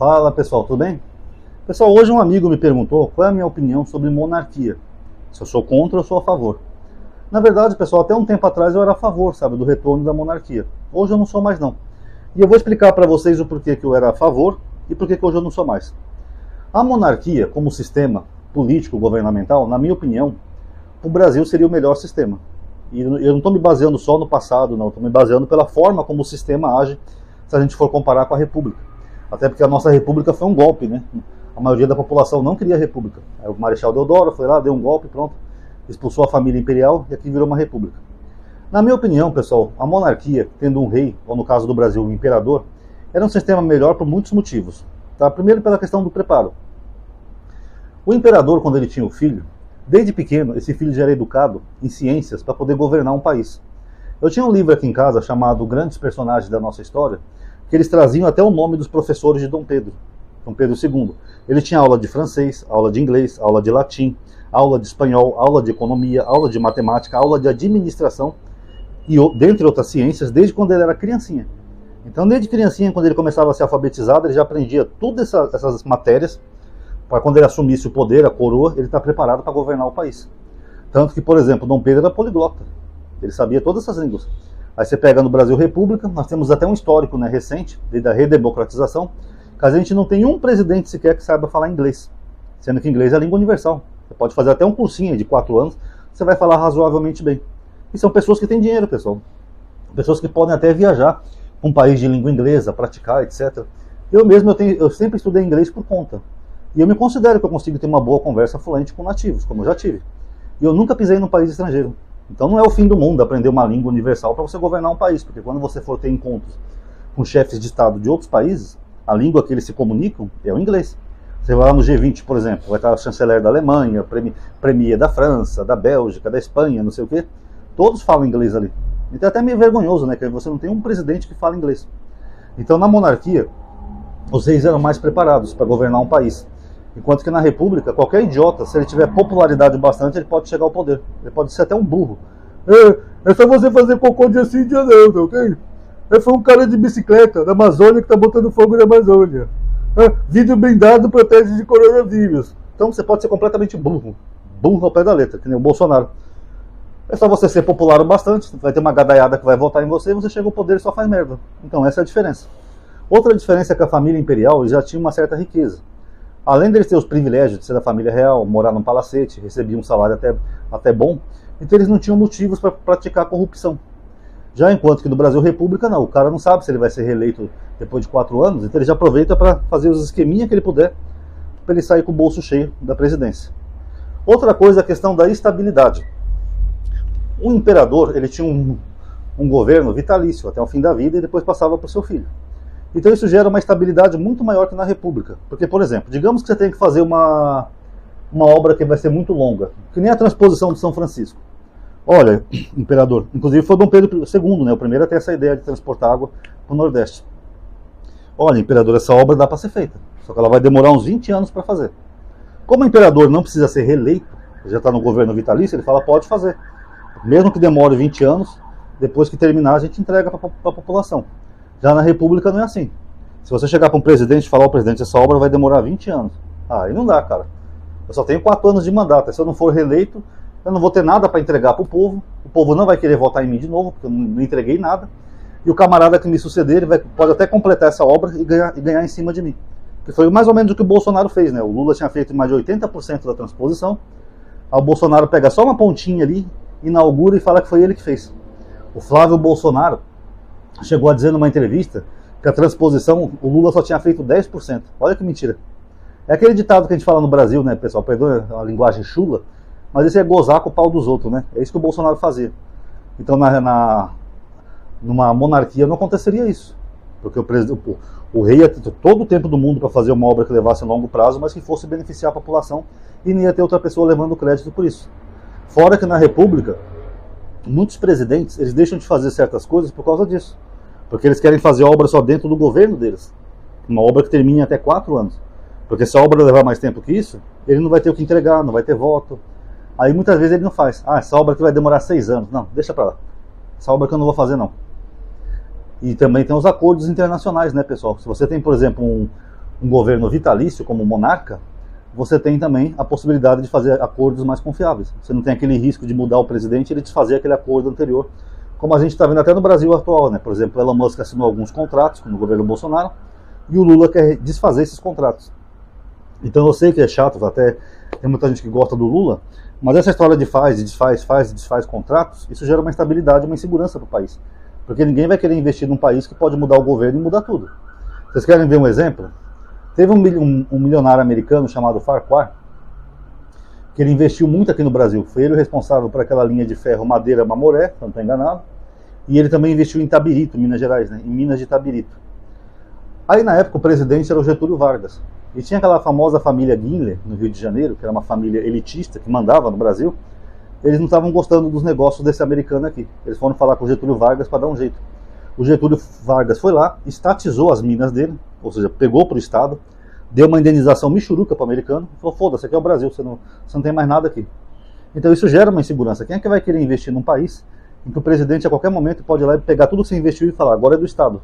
Fala pessoal, tudo bem? Pessoal, hoje um amigo me perguntou qual é a minha opinião sobre monarquia. Se eu sou contra ou sou a favor. Na verdade, pessoal, até um tempo atrás eu era a favor, sabe, do retorno da monarquia. Hoje eu não sou mais não. E eu vou explicar para vocês o porquê que eu era a favor e porquê que hoje eu não sou mais. A monarquia, como sistema político governamental, na minha opinião, o Brasil seria o melhor sistema. E eu não estou me baseando só no passado, não. Estou me baseando pela forma como o sistema age, se a gente for comparar com a República. Até porque a nossa República foi um golpe, né? A maioria da população não queria a República. Aí o Marechal Deodoro foi lá, deu um golpe, pronto, expulsou a família imperial e aqui virou uma República. Na minha opinião, pessoal, a monarquia, tendo um rei, ou no caso do Brasil, um imperador, era um sistema melhor por muitos motivos. Tá? Primeiro, pela questão do preparo. O imperador, quando ele tinha o filho, desde pequeno, esse filho já era educado em ciências para poder governar um país. Eu tinha um livro aqui em casa chamado Grandes Personagens da Nossa História, que eles traziam até o nome dos professores de Dom Pedro II. Ele tinha aula de francês, aula de inglês, aula de latim, aula de espanhol, aula de economia, aula de matemática, aula de administração, e dentre outras ciências, desde quando ele era criancinha. Então, desde criancinha, quando ele começava a ser alfabetizado, ele já aprendia todas essas matérias, para quando ele assumisse o poder, a coroa, ele está preparado para governar o país. Tanto que, por exemplo, Dom Pedro era poliglota. Ele sabia todas essas línguas. Aí você pega no Brasil República, nós temos até um histórico, né, recente, desde a redemocratização, que a gente não tem um presidente sequer que saiba falar inglês. Sendo que inglês é a língua universal. Você pode fazer até um cursinho de 4 anos, você vai falar razoavelmente bem. E são pessoas que têm dinheiro, pessoal. Pessoas que podem até viajar para um país de língua inglesa, praticar, etc. Eu mesmo, eu sempre estudei inglês por conta. E eu me considero que eu consigo ter uma boa conversa fluente com nativos, como eu já tive. E eu nunca pisei num país estrangeiro. Então não é o fim do mundo aprender uma língua universal para você governar um país, porque quando você for ter encontros com chefes de Estado de outros países, a língua que eles se comunicam é o inglês. Você vai lá no G20, por exemplo, vai estar o chanceler da Alemanha, premier da França, da Bélgica, da Espanha, não sei o quê. Todos falam inglês ali. Então é até meio vergonhoso, né? Que você não tem um presidente que fala inglês. Então na monarquia, os reis eram mais preparados para governar um país. Enquanto que na República, qualquer idiota, se ele tiver popularidade bastante, ele pode chegar ao poder. Ele pode ser até um burro. É só você fazer cocô de assim de não, tá ok? Foi um cara de bicicleta da Amazônia que tá botando fogo na Amazônia. Vidro blindado protege de coronavírus. Então você pode ser completamente burro. Burro ao pé da letra, que nem o Bolsonaro. É só você ser popular o bastante, vai ter uma gadaiada que vai votar em você, você chega ao poder e só faz merda. Então essa é a diferença. Outra diferença é que a família imperial já tinha uma certa riqueza. Além deles ter os privilégios de ser da família real, morar num palacete, receber um salário até bom, então eles não tinham motivos para praticar corrupção. Já enquanto que no Brasil República não, o cara não sabe se ele vai ser reeleito depois de 4 anos, então ele já aproveita para fazer os esqueminhas que ele puder, para ele sair com o bolso cheio da presidência. Outra coisa é a questão da estabilidade. O imperador, ele tinha um governo vitalício até o fim da vida e depois passava para o seu filho. Então isso gera uma estabilidade muito maior que na República. Porque, por exemplo, digamos que você tem que fazer uma obra que vai ser muito longa, que nem a transposição de São Francisco. Olha, imperador, inclusive foi Dom Pedro II, né, o primeiro a ter essa ideia de transportar água para o Nordeste. Olha, imperador, essa obra dá para ser feita, só que ela vai demorar uns 20 anos para fazer. Como o imperador não precisa ser reeleito, já está no governo vitalício, ele fala, pode fazer. Mesmo que demore 20 anos, depois que terminar a gente entrega para a população. Já na República não é assim. Se você chegar para um presidente e falar, presidente, essa obra vai demorar 20 anos. Aí não dá, cara. Eu só tenho 4 anos de mandato. Se eu não for reeleito, eu não vou ter nada para entregar para o povo não vai querer votar em mim de novo, porque eu não entreguei nada. E o camarada que me suceder, ele pode até completar essa obra e ganhar em cima de mim. Que foi mais ou menos o que o Bolsonaro fez, né? O Lula tinha feito mais de 80% da transposição. Aí o Bolsonaro pega só uma pontinha ali, inaugura e fala que foi ele que fez. O Flávio Bolsonaro chegou a dizer numa entrevista que a transposição, o Lula só tinha feito 10%. Olha que mentira. É aquele ditado que a gente fala no Brasil, né, pessoal? Perdoa a linguagem chula, mas esse é gozar com o pau dos outros, né? É isso que o Bolsonaro fazia. Então, numa monarquia não aconteceria isso. Porque o rei ia ter todo o tempo do mundo para fazer uma obra que levasse a longo prazo, mas que fosse beneficiar a população e nem ia ter outra pessoa levando crédito por isso. Fora que na República, muitos presidentes, eles deixam de fazer certas coisas por causa disso. Porque eles querem fazer obra só dentro do governo deles. Uma obra que termine até 4 anos. Porque se a obra levar mais tempo que isso, ele não vai ter o que entregar, não vai ter voto. Aí muitas vezes ele não faz. Essa obra que vai demorar 6 anos. Não, deixa pra lá. Essa obra que eu não vou fazer não. E também tem os acordos internacionais, né, pessoal? Se você tem, por exemplo, um governo vitalício como monarca, você tem também a possibilidade de fazer acordos mais confiáveis. Você não tem aquele risco de mudar o presidente e ele desfazer aquele acordo anterior, como a gente está vendo até no Brasil atual, né? Por exemplo, Elon Musk assinou alguns contratos no governo Bolsonaro e o Lula quer desfazer esses contratos. Então eu sei que é chato, até tem muita gente que gosta do Lula, mas essa história de faz e desfaz contratos, isso gera uma instabilidade, uma insegurança para o país. Porque ninguém vai querer investir num país que pode mudar o governo e mudar tudo. Vocês querem ver um exemplo? Teve um milionário americano chamado Farquhar, que ele investiu muito aqui no Brasil. Foi ele o responsável por aquela linha de ferro Madeira-Mamoré, se não estou enganado. E ele também investiu em Tabirito, Minas Gerais, né? Em Minas de Tabirito. Aí na época o presidente era o Getúlio Vargas. E tinha aquela famosa família Guinle, no Rio de Janeiro, que era uma família elitista que mandava no Brasil. Eles não estavam gostando dos negócios desse americano aqui. Eles foram falar com o Getúlio Vargas para dar um jeito. O Getúlio Vargas foi lá, estatizou as minas dele, ou seja, pegou para o Estado, deu uma indenização michuruca para o americano e falou, foda-se, aqui é o Brasil, você não tem mais nada aqui. Então isso gera uma insegurança. Quem é que vai querer investir num país em que o presidente a qualquer momento pode ir lá e pegar tudo que você investiu e falar, agora é do Estado?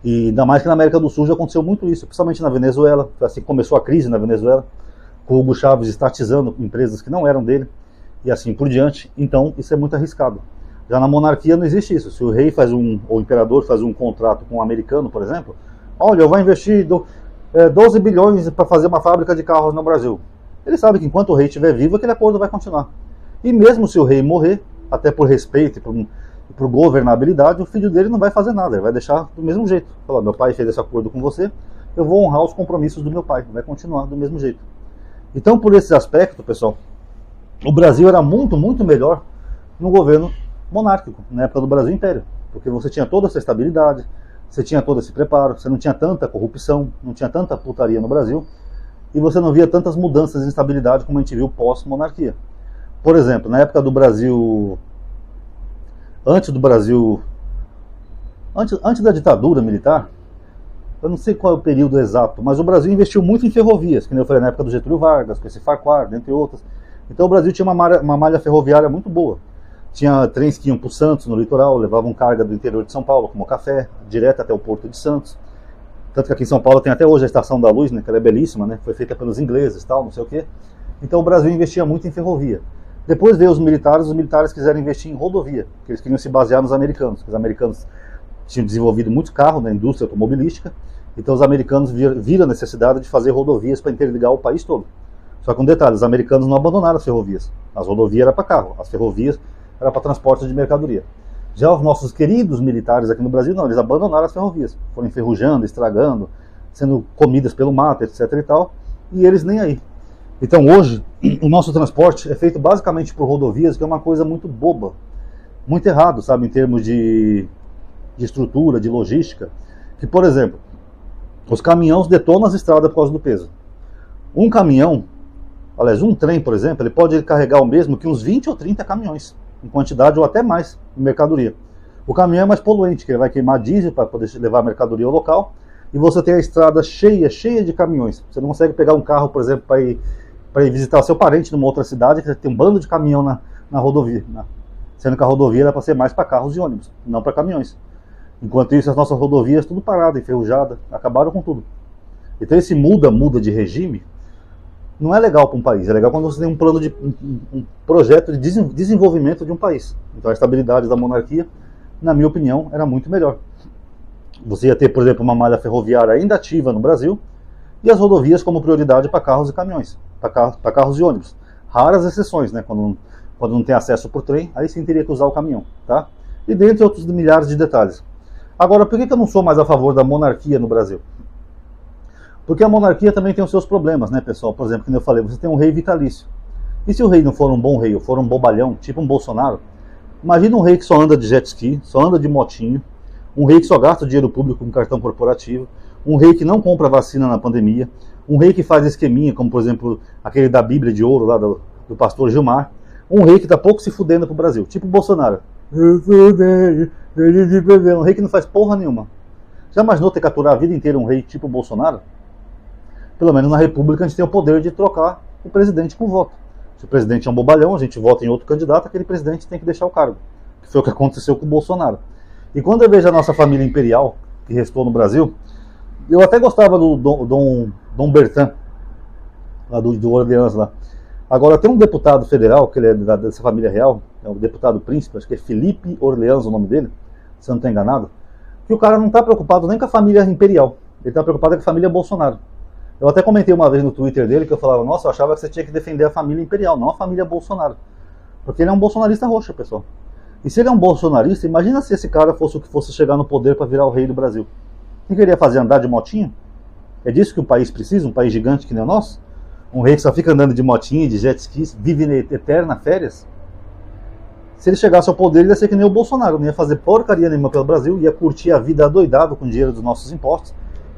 E ainda mais que na América do Sul já aconteceu muito isso, principalmente na Venezuela, assim começou a crise na Venezuela, com o Hugo Chávez estatizando empresas que não eram dele, e assim por diante. Então isso é muito arriscado. Já na monarquia não existe isso. Se o rei ou o imperador faz um contrato com um americano, por exemplo, olha, eu vou investir 12 bilhões para fazer uma fábrica de carros no Brasil. Ele sabe que enquanto o rei estiver vivo, aquele acordo vai continuar. E mesmo se o rei morrer, até por respeito e por governabilidade, o filho dele não vai fazer nada, ele vai deixar do mesmo jeito. Falar, meu pai fez esse acordo com você, eu vou honrar os compromissos do meu pai, vai continuar do mesmo jeito. Então, por esse aspecto, pessoal, o Brasil era muito, muito melhor no governo monárquico, na época do Brasil Império, porque você tinha toda essa estabilidade, você tinha todo esse preparo, você não tinha tanta corrupção, não tinha tanta putaria no Brasil, e você não via tantas mudanças de instabilidade como a gente viu pós-monarquia. Por exemplo, na época do Brasil, antes da ditadura militar, eu não sei qual é o período exato, mas o Brasil investiu muito em ferrovias, que nem eu falei na época do Getúlio Vargas, com esse Farquhar, dentre outras. Então o Brasil tinha uma malha ferroviária muito boa. Tinha trens que iam para o Santos, no litoral, levavam carga do interior de São Paulo, como café, direto até o Porto de Santos. Tanto que aqui em São Paulo tem até hoje a Estação da Luz, né, que ela é belíssima, né, foi feita pelos ingleses, tal, não sei o quê. Então o Brasil investia muito em ferrovia. Depois veio os militares quiseram investir em rodovia, porque eles queriam se basear nos americanos, porque os americanos tinham desenvolvido muito carro na indústria automobilística, então os americanos viram a necessidade de fazer rodovias para interligar o país todo. Só que um detalhe, os americanos não abandonaram as ferrovias. As rodovias eram para carro, as ferrovias era para transporte de mercadoria. Já os nossos queridos militares aqui no Brasil, não, eles abandonaram as ferrovias. Foram enferrujando, estragando, sendo comidas pelo mato, etc e tal, e eles nem aí. Então hoje, o nosso transporte é feito basicamente por rodovias, que é uma coisa muito boba, muito errado, sabe, em termos de estrutura, de logística. Que, por exemplo, os caminhões detonam as estradas por causa do peso. Um caminhão, aliás, um trem, por exemplo, ele pode carregar o mesmo que uns 20 ou 30 caminhões, em quantidade ou até mais, em mercadoria. O caminhão é mais poluente, que ele vai queimar diesel para poder levar a mercadoria ao local, e você tem a estrada cheia de caminhões. Você não consegue pegar um carro, por exemplo, para ir visitar o seu parente numa outra cidade, que tem um bando de caminhão na rodovia, sendo que a rodovia era para ser mais para carros e ônibus, não para caminhões. Enquanto isso, as nossas rodovias tudo parado, enferrujada, acabaram com tudo. Então esse muda de regime não é legal para um país, é legal quando você tem um projeto de desenvolvimento de um país. Então a estabilidade da monarquia, na minha opinião, era muito melhor. Você ia ter, por exemplo, uma malha ferroviária ainda ativa no Brasil, e as rodovias como prioridade para carros e caminhões, para carros e ônibus. Raras exceções, né? Quando não tem acesso por trem, aí sim teria que usar o caminhão, tá? E dentre outros milhares de detalhes. Agora, por que eu não sou mais a favor da monarquia no Brasil? Porque a monarquia também tem os seus problemas, né, pessoal? Por exemplo, como eu falei, você tem um rei vitalício. E se o rei não for um bom rei, ou for um bobalhão, tipo um Bolsonaro, imagina um rei que só anda de jet ski, só anda de motinho, um rei que só gasta o dinheiro público com cartão corporativo, um rei que não compra vacina na pandemia, um rei que faz esqueminha, como por exemplo aquele da Bíblia de Ouro lá do pastor Gilmar, um rei que tá pouco se fudendo pro Brasil, tipo o Bolsonaro. Um rei que não faz porra nenhuma. Já imaginou ter que aturar a vida inteira um rei tipo o Bolsonaro? Pelo menos na República a gente tem o poder de trocar o presidente com voto. Se o presidente é um bobalhão, a gente vota em outro candidato, aquele presidente tem que deixar o cargo. Que foi o que aconteceu com o Bolsonaro. E quando eu vejo a nossa família imperial, que restou no Brasil, Eu até gostava do Dom Bertrand, lá do Orleans lá. Agora tem um deputado federal, que ele é dessa família real, é o deputado príncipe, acho que é Felipe Orleans o nome dele, se eu não estou enganado, que o cara não está preocupado nem com a família imperial, ele está preocupado com a família Bolsonaro. Eu até comentei uma vez no Twitter dele que eu falava, nossa, eu achava que você tinha que defender a família imperial, não a família Bolsonaro. Porque ele é um bolsonarista roxo, pessoal. E se ele é um bolsonarista, imagina se esse cara fosse o que fosse chegar no poder para virar o rei do Brasil. O que ele ia fazer? Andar de motinha? É disso que o país precisa? Um país gigante que nem o nosso? Um rei que só fica andando de motinha, de jet skis, vive na eterna férias? Se ele chegasse ao poder, ele ia ser que nem o Bolsonaro, não ia fazer porcaria nenhuma pelo Brasil, ia curtir a vida adoidado com o dinheiro dos nossos impostos,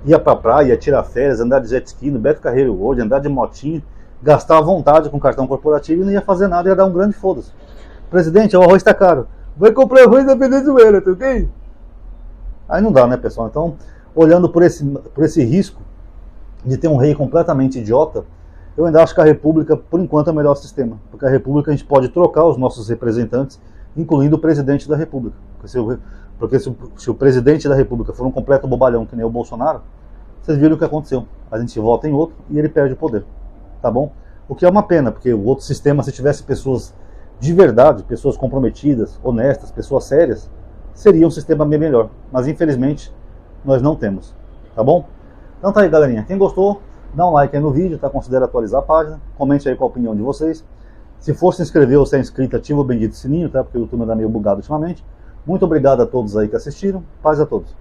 ia pra praia, ia tirar férias, andar de jet ski no Beto Carreiro World, andar de motinho, gastar à vontade com cartão corporativo e não ia fazer nada, ia dar um grande foda-se. Presidente, o arroz tá caro. Vai comprar arroz da Venezuela, tá ok? Aí não dá, né, pessoal? Então, olhando por esse risco de ter um rei completamente idiota, eu ainda acho que a República, por enquanto, é o melhor sistema. Porque a República a gente pode trocar os nossos representantes, incluindo o presidente da República. Porque se o presidente da República for um completo bobalhão, que nem o Bolsonaro, vocês viram o que aconteceu. A gente vota em outro e ele perde o poder. Tá bom? O que é uma pena, porque o outro sistema, se tivesse pessoas de verdade, pessoas comprometidas, honestas, pessoas sérias, seria um sistema bem melhor. Mas, infelizmente, nós não temos. Tá bom? Então tá aí, galerinha. Quem gostou, dá um like aí no vídeo, tá? Considera atualizar a página. Comente aí qual a opinião de vocês. Se for se inscrever ou se é inscrito, ativa o bendito sininho, tá? Porque o YouTube anda meio bugado ultimamente. Muito obrigado a todos aí que assistiram. Paz a todos.